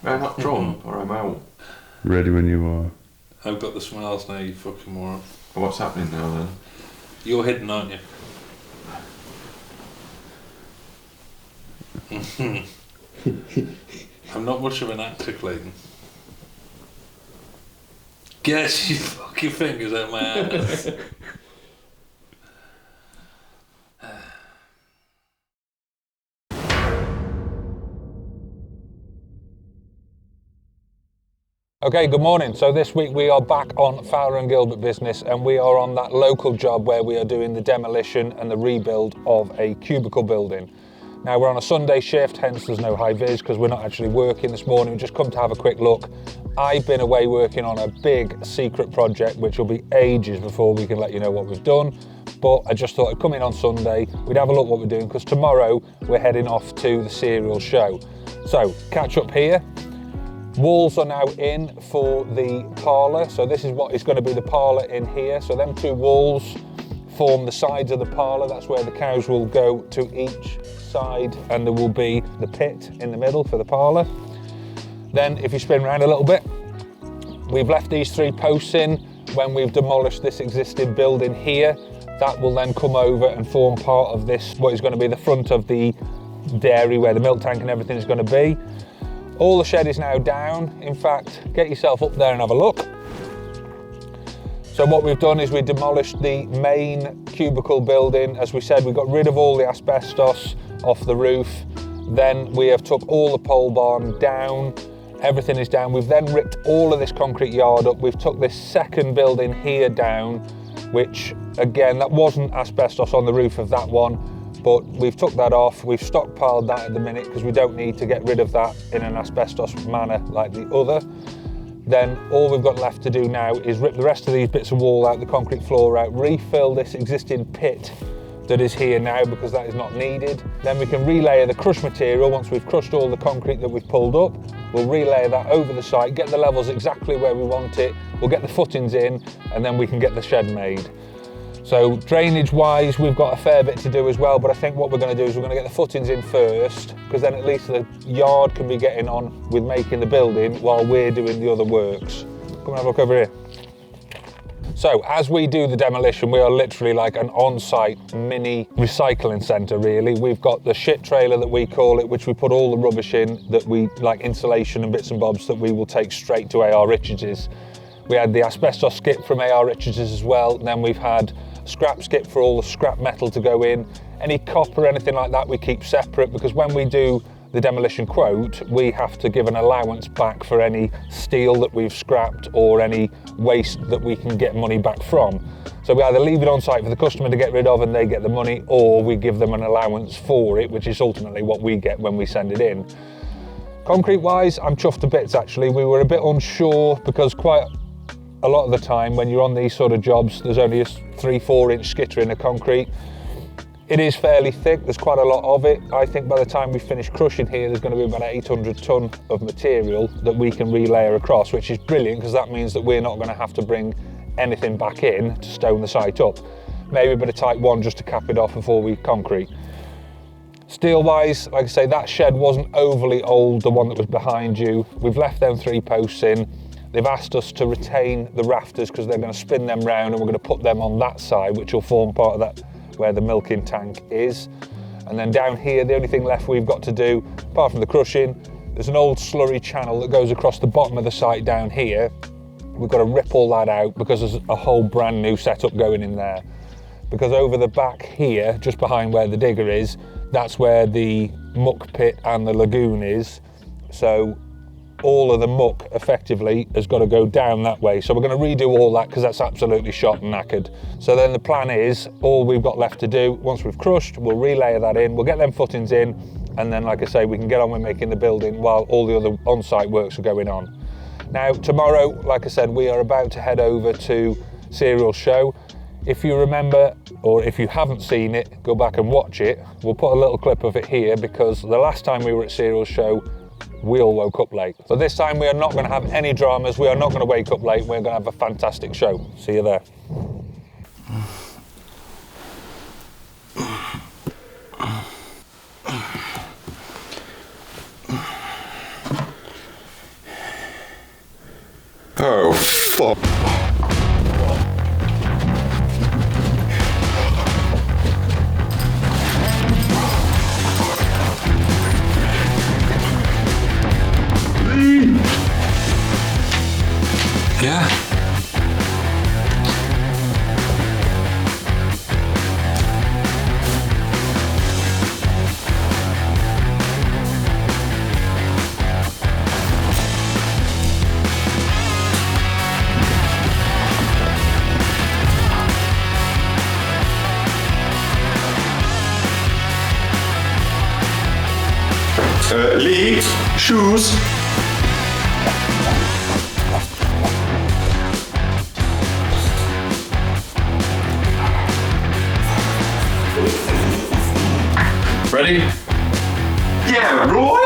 I'm not drawn, or I'm out. Ready when you are. I've got the smiles now, you fucking moron. What's happening now then? You're hidden, aren't you? I'm not much of an actor, Clayton. Get your fucking fingers out my ass. Okay, good morning. So this week we are back on Fowler and Gilbert business, and we are on that local job where we are doing the demolition and the rebuild of a cubicle building. Now we're on a Sunday shift, hence there's no high vis because we're not actually working this morning. We've just come to have a quick look. I've been away working on a big secret project which will be ages before we can let you know what we've done. But I just thought I'd come in on Sunday, we'd have a look what we're doing, because tomorrow we're heading off to the cereal show. So catch up here. Walls are now in for the parlour, so this is what is going to be the parlour in here. So them two walls form the sides of the parlour. That's where the cows will go to each side, and there will be the pit in the middle for the parlour. Then if you spin around a little bit, we've left these three posts in when we've demolished this existing building here. That will then come over and form part of this, what is going to be the front of the dairy where the milk tank and everything is going to be. All the shed is now down. In fact, get yourself up there and have a look. So what we've done is we demolished the main cubicle building. As we said, we got rid of all the asbestos off the roof. Then we have took all the pole barn down. Everything is down. We've then ripped all of this concrete yard up. We've took this second building here down, which again, that wasn't asbestos on the roof of that one. But we've took that off, we've stockpiled that at the minute because we don't need to get rid of that in an asbestos manner like the other. Then all we've got left to do now is rip the rest of these bits of wall out, the concrete floor out, refill this existing pit that is here now because that is not needed. Then we can relayer the crushed material. Once we've crushed all the concrete that we've pulled up, we'll relayer that over the site, get the levels exactly where we want it, we'll get the footings in, and then we can get the shed made. So drainage wise, we've got a fair bit to do as well, but I think what we're going to do is we're going to get the footings in first, because then at least the yard can be getting on with making the building while we're doing the other works. Come and have a look over here. So as we do the demolition, we are literally like an on-site mini recycling centre really. We've got the shit trailer that we call it, which we put all the rubbish in, that we like insulation and bits and bobs that we will take straight to A.R. Richards's. We had the asbestos skip from A.R. Richards's as well, and then we've had scrap skip for all the scrap metal to go in. Any copper, anything like that, we keep separate, because when we do the demolition quote, we have to give an allowance back for any steel that we've scrapped or any waste that we can get money back from. So we either leave it on site for the customer to get rid of and they get the money, or we give them an allowance for it, which is ultimately what we get when we send it in. Concrete wise, I'm chuffed to bits actually. We were a bit unsure because quite a lot of the time when you're on these sort of jobs, there's only a 3-4 inch skittering of concrete. It is fairly thick, there's quite a lot of it. I think by the time we finish crushing here, there's going to be about 800 tonne of material that we can relayer across, which is brilliant because that means that we're not going to have to bring anything back in to stone the site up. Maybe a bit of type 1 just to cap it off before we concrete. Steel wise, like I say, that shed wasn't overly old, the one that was behind you. We've left them 3 posts in. They've asked us to retain the rafters because they're going to spin them round and we're going to put them on that side, which will form part of that where the milking tank is. And then down here, the only thing left we've got to do, apart from the crushing, there's an old slurry channel that goes across the bottom of the site down here. We've got to rip all that out because there's a whole brand new setup going in there. Because over the back here, just behind where the digger is, that's where the muck pit and the lagoon is. So all of the muck effectively has got to go down that way. So we're going to redo all that because that's absolutely shot and knackered. So then the plan is, all we've got left to do, once we've crushed, we'll relayer that in, we'll get them footings in, and then like I say, we can get on with making the building while all the other on-site works are going on. Now tomorrow, like I said, we are about to head over to Cereal Show. If you remember, or if you haven't seen it, go back and watch it. We'll put a little clip of it here because the last time we were at Cereal Show, we all woke up late. So this time we are not going to have any dramas, we are not going to wake up late, we're going to have a fantastic show. See you there. Oh, fuck. Yeah. Lee, shoes. Ready? Yeah, Roy.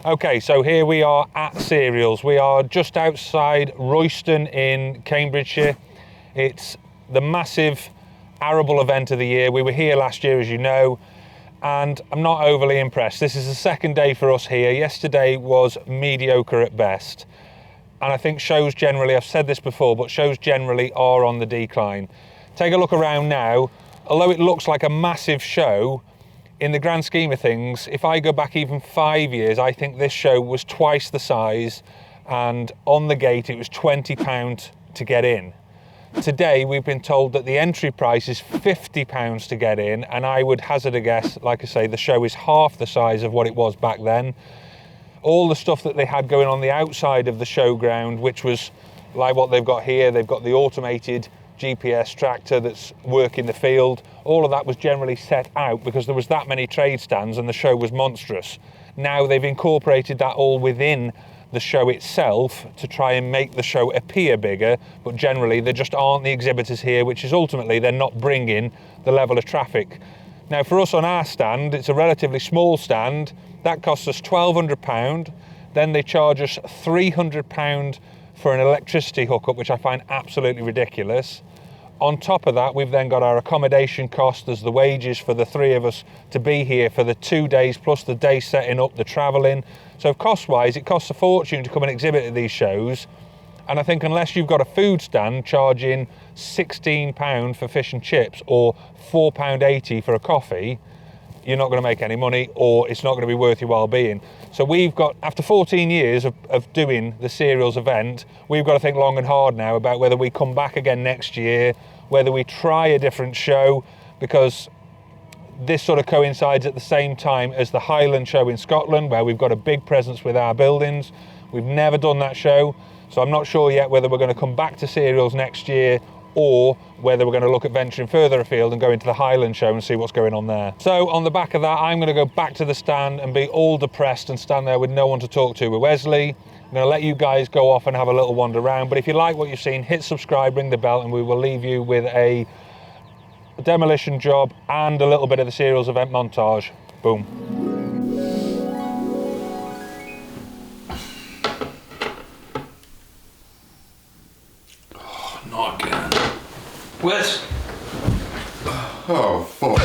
Okay, so here we are at Cereals. We are just outside Royston in Cambridgeshire. It's the massive arable event of the year. We were here last year, as you know, and I'm not overly impressed. This is the second day for us here. Yesterday was mediocre at best. And I think shows generally, I've said this before, but shows generally are on the decline. Take a look around now. Although it looks like a massive show, in the grand scheme of things, if I go back even 5 years, I think this show was twice the size, and on the gate it was £20 to get in. Today we've been told that the entry price is £50 to get in, and I would hazard a guess, like I say, the show is half the size of what it was back then. All the stuff that they had going on the outside of the showground, which was like what they've got here, they've got the automated GPS tractor that's working the field. All of that was generally set out because there was that many trade stands and the show was monstrous. Now they've incorporated that all within the show itself to try and make the show appear bigger, but generally there just aren't the exhibitors here, which is ultimately they're not bringing the level of traffic. Now for us on our stand, it's a relatively small stand. That costs us £1,200. Then they charge us £300 for an electricity hookup, which I find absolutely ridiculous. On top of that, we've then got our accommodation cost. There's the wages for the three of us to be here for the 2 days, plus the day setting up, the travelling. So cost-wise, it costs a fortune to come and exhibit at these shows. And I think unless you've got a food stand charging £16 for fish and chips or £4.80 for a coffee, you're not going to make any money, or it's not going to be worth your while being. So we've got, after 14 years of doing the Cereals event, we've got to think long and hard now about whether we come back again next year, whether we try a different show, because this sort of coincides at the same time as the Highland show in Scotland, where we've got a big presence with our buildings. We've never done that show, so I'm not sure yet whether we're going to come back to Cereals next year or whether we're going to look at venturing further afield and go into the Highland show and see what's going on there. So on the back of that, I'm going to go back to the stand and be all depressed and stand there with no one to talk to with Wesley. I'm going to let you guys go off and have a little wander around, but if you like what you've seen, hit subscribe, ring the bell, and we will leave you with a Demolition Job and a little bit of the Cereals event montage. Boom. Oh, not again. Wes! Oh, fuck.